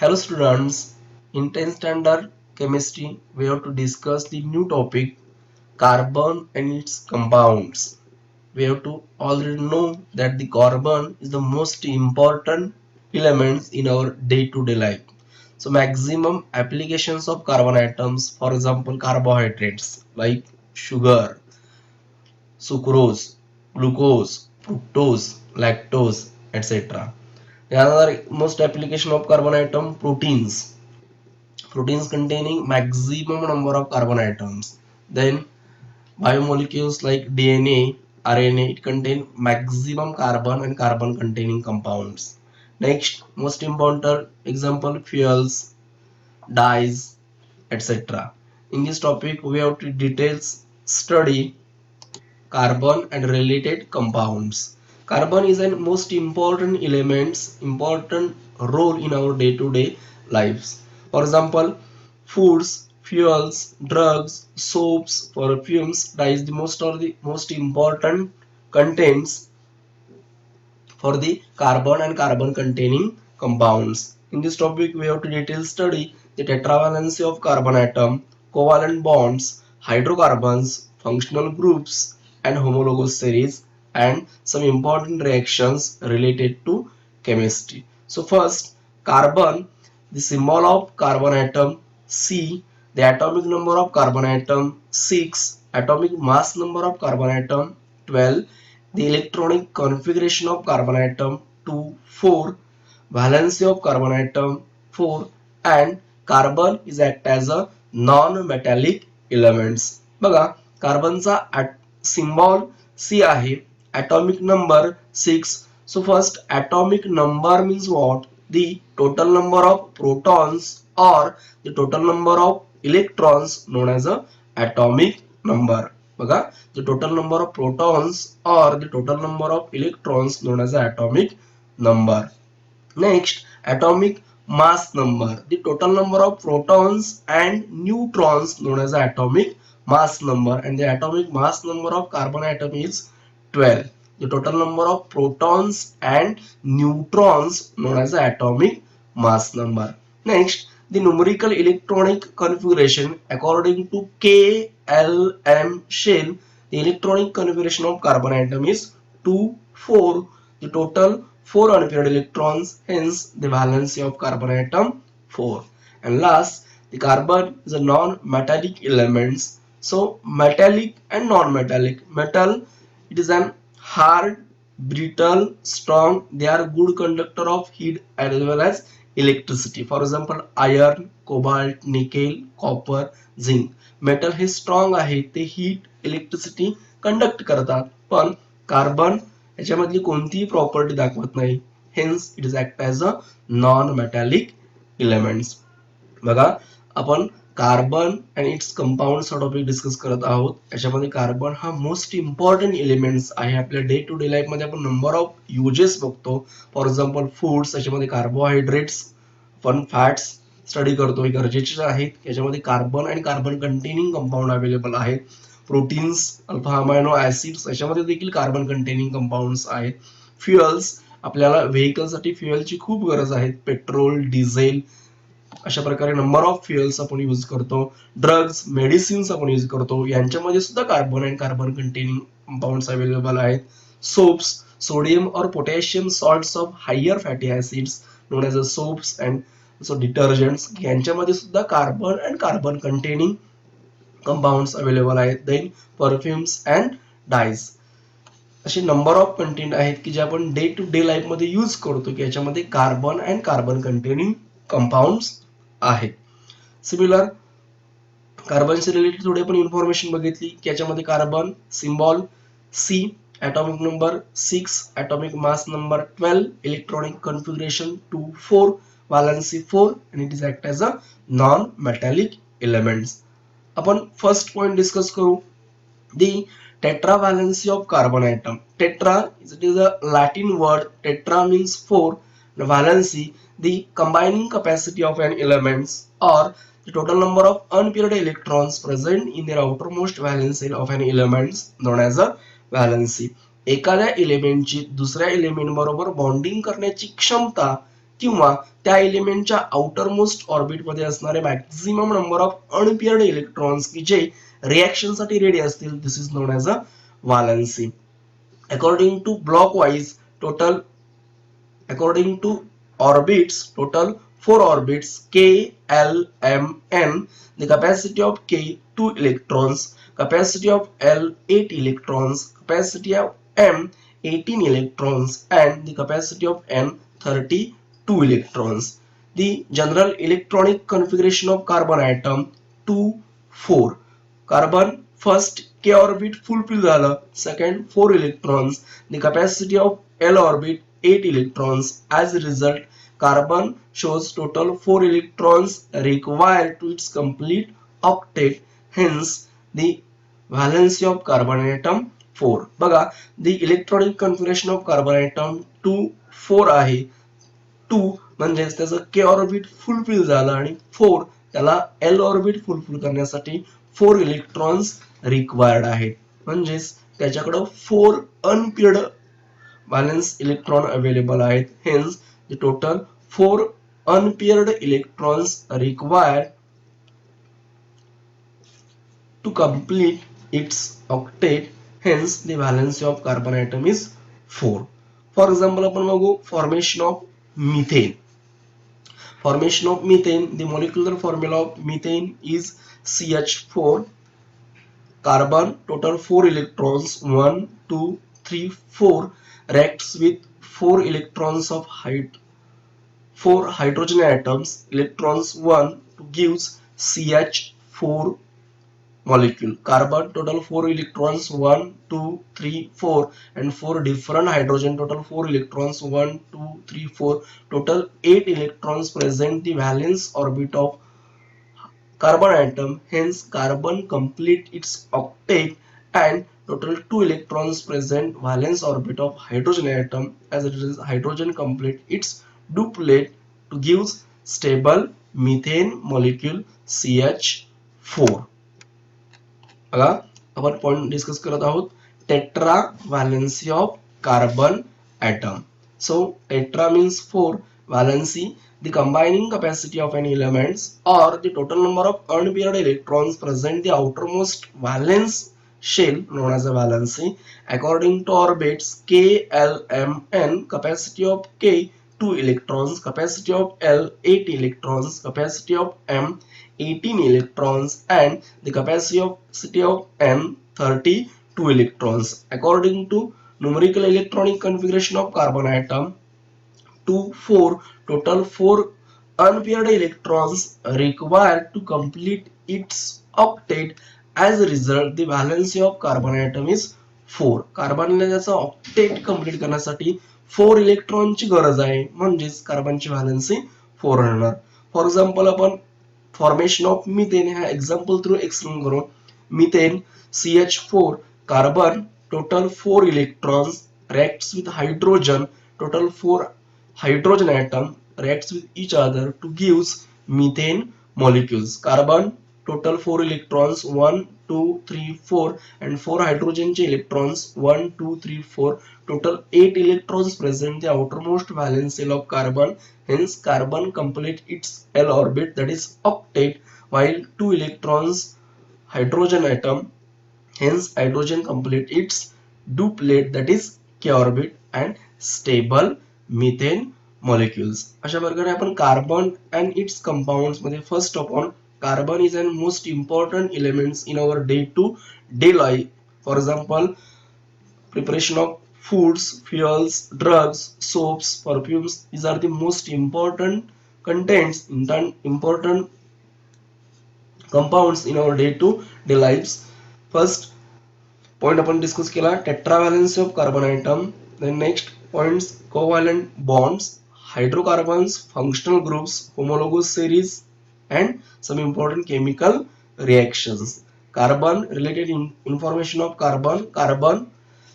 Hello students, in 10th standard chemistry we have to discuss the new topic carbon and its compounds. We have to already know that the carbon is the most important elements in our day-to-day life. So maximum applications of carbon atoms, for example carbohydrates like sugar, sucrose, glucose, fructose, lactose, etc. The other most application of carbon atom proteins. Proteins containing maximum number of carbon atoms. Then biomolecules like DNA, RNA, it contain maximum carbon and carbon containing compounds. Next, most important example fuels, dyes, etc. In this topic, we have to details study carbon and related compounds. Carbon is an most important elements, important role in our day-to-day lives. For example, foods, fuels, drugs, soaps, perfumes, dyes, the most important contents for the carbon and carbon containing compounds. In this topic, we have to detail study the tetravalency of carbon atom, covalent bonds, hydrocarbons, functional groups, and homologous series, and some important reactions related to chemistry. So first, carbon, the symbol of carbon atom C, the atomic number of carbon atom 6, atomic mass number of carbon atom 12, the electronic configuration of carbon atom 2, 4, valency of carbon atom 4, and carbon is act as a non-metallic elements. बघा कार्बनचा symbol C आहे, atomic number 6. So first atomic number means what? The total number of protons or the total number of electrons known as a atomic number. बघा the total number of protons or the total number of electrons known as atomic number. Next, atomic mass number, the total number of protons and neutrons known as atomic mass number, and the atomic mass number of carbon atom is 12. The total number of protons and neutrons known as atomic mass number. Next, the numerical electronic configuration according to KLM shell, the electronic configuration of carbon atom is 2, 4. The total 4 unpaired electrons, hence the valency of carbon atom 4. And last, the carbon is a non-metallic elements. So metallic and non-metallic. Metal, it is an hard, brittle, strong. They are good conductor of heat as well as electricity. For example, iron, cobalt, nickel, copper, zinc. Metal हे strong आहे, ते heat electricity conduct करतात, पण carbon याच्यामधली कोणतीही property दाखवत नाही, hence it is act as a non metallic elements. बघा आपण कार्बन अँड इट्स कंपाऊंड हा टॉपिक डिस्कस करत आहोत. याच्यामध्ये कार्बन हा मोस्ट इम्पॉर्टंट एलिमेंट्स आहे. आपल्या डे टू डे लाईफ मध्ये आपण नंबर ऑफ युजेस बघतो. फॉर एक्झाम्पल फूड्स, याच्यामध्ये कार्बोहायड्रेट्स, पण फॅट्स स्टडी करतो, हे गरजेचे आहेत. याच्यामध्ये कार्बन आणि कार्बन कंटेनिंग कंपाऊंड अवेलेबल आहेत. प्रोटीन्स, अल्फा अमायनो ऍसिड्स, याच्यामध्ये देखील कार्बन कंटेनिंग कंपाऊंड्स आहेत. फ्युएल्स, आपल्याला व्हेकलसाठी फ्युएलची खूप गरज आहे. पेट्रोल, डिझेल, अशा प्रकारे नंबर ऑफ फ्युएल्स आपण यूज करतो. ड्रग्स, मेडिसिन्स आपण यूज करतो, यांच्यामध्ये सुद्धा carbon and carbon containing compounds available आहेत. सोप्स, सोडियम और potassium salts of higher fatty acids known as a soaps and so detergents, यांच्यामध्ये सुद्धा carbon and carbon containing compounds available आहेत. देन परफ्युम्स अँड डायज, असे number of content आहेत की जे आपण डे टू डे लाईफ मध्ये यूज करतो, की याच्यामध्ये carbon and carbon containing compounds आहेत. सिमिलर कार्बनशी रिलेटेड थोडी आपण इन्फॉर्मेशन बघितली की याच्यामध्ये carbon symbol C, atomic number 6, atomic mass number 12, electronic configuration 2, 4, valency 4, and it is act as a non-metallic elements. आपण फर्स्ट पॉइंट डिस्कस करू, the tetravalency of carbon atom. Tetra, it is a Latin word. Tetra means 4. The valency, the combining capacity of an elements or the total number of unpaired electrons present in their outermost valence shell of an elements known as a valency. एखाद्या एलिमेंटची दुसऱ्या element बरोबर bonding करण्याची क्षमता किंवा त्या एलिमेंटच्या outer most orbit मध्ये असणारे maximum number of unpaired electrons की जे रिएक्शन साठी रेडी असतील, this is known as a valency. According to block wise total, according to orbits, total 4 orbits K, L, M, N. The capacity of K 2 electrons, capacity of L 8 electrons, capacity of M 18 electrons, and the capacity of N 32 electrons. The general electronic configuration of carbon atom 2 4. Carbon first K orbit fulfill झालं, second 4 electrons. The capacity of L orbit 8 electrons. As a result, carbon shows total 4 electrons required to its complete octet. Hence, the valency of carbon atom 4. बघा, the electronic configuration of carbon atom 2 4 आहे. 2 म्हणजेच त्याचं K orbit fulfil झालं आणि 4 त्याला L orbit fulfil करण्यासाठी 4 electrons required आहेत. म्हणजेच त्याच्याकडे 4 अनपेअर्ड valence electron available आहेत. Hence the total 4 unpaired electrons required to complete its octet. Hence the valency of carbon atom is 4. For example, आपण बघू formation of methane. Formation of methane, the molecular formula of methane is CH4. Carbon total 4 electrons, 1 2 3 4, reacts with 4 electrons of 4 hydrogen atoms, electrons 1 to gives CH4 molecule. Carbon total 4 electrons, 1 2 3 4, and 4 different hydrogen, total 4 electrons, 1 2 3 4, total 8 electrons present the valence orbit of carbon atom. Hence carbon complete its octet, and total 2 electrons present valence orbit of hydrogen atom. As it is, hydrogen complete its duplet to gives stable methane molecule CH4. बघा, आपण point discuss करत आहोत tetra valency of carbon atom. So tetra means 4, valency the combining capacity of an element or the total number of unpaired electrons present the outermost valence shell known as a valency. According to orbits K, L, M, N, capacity of K 2 electrons, capacity of L 8 electrons, capacity of M 18 electrons, and the capacity of N 32 electrons. According to numerical electronic configuration of carbon atom 2 4, total 4 unpaired electrons required to complete its octet. As a result, the valency of carbon atom is 4. कार्बनला त्याचा octet complete करण्यासाठी 4 इलेक्ट्रॉनची गरज आहे, म्हणजेच कार्बनची valency 4 राहणार. For example आपण formation of methane ह्या example through explain करू. Methane CH4, carbon total 4 electrons, reacts with hydrogen, total 4 hydrogen atom, reacts with each other to gives methane molecules. Carbon total 4 electrons, 1 2 3 4, and 4 hydrogen electrons, 1 2 3 4, total 8 electrons present the outermost valence shell of carbon. Hence carbon complete its L orbit, that is octet, while 2 electrons hydrogen atom. Hence hydrogen complete its duplet, that is K orbit, and stable methane molecules. अशा प्रकारे आपण carbon and its compounds मध्ये first of all carbon is an most important elements in our day to day life. For example, preparation of foods, fuels, drugs, soaps, perfumes, these are the most important contents, important compounds in our day to day lives. First point आपण discuss केला tetravalency of carbon item. Then next points covalent bonds, hydrocarbons, functional groups, homologous series, and some important chemical reactions. Carbon related information of carbon. Carbon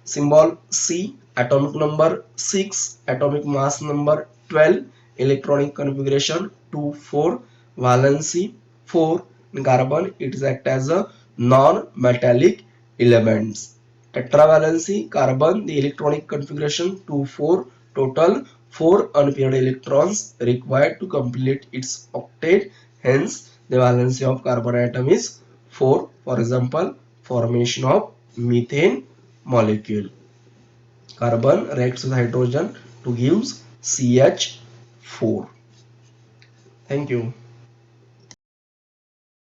symbol C, atomic number 6, atomic mass number 12, electronic configuration 2 4, valency 4. In carbon it is act as a non-metallic elements. Tetravalency carbon, the electronic configuration 2 4, total 4 unpaired electrons required to complete its octet. Hence, the valency of carbon atom is 4. For example, formation of methane molecule. Carbon reacts with hydrogen to give CH4. Thank you.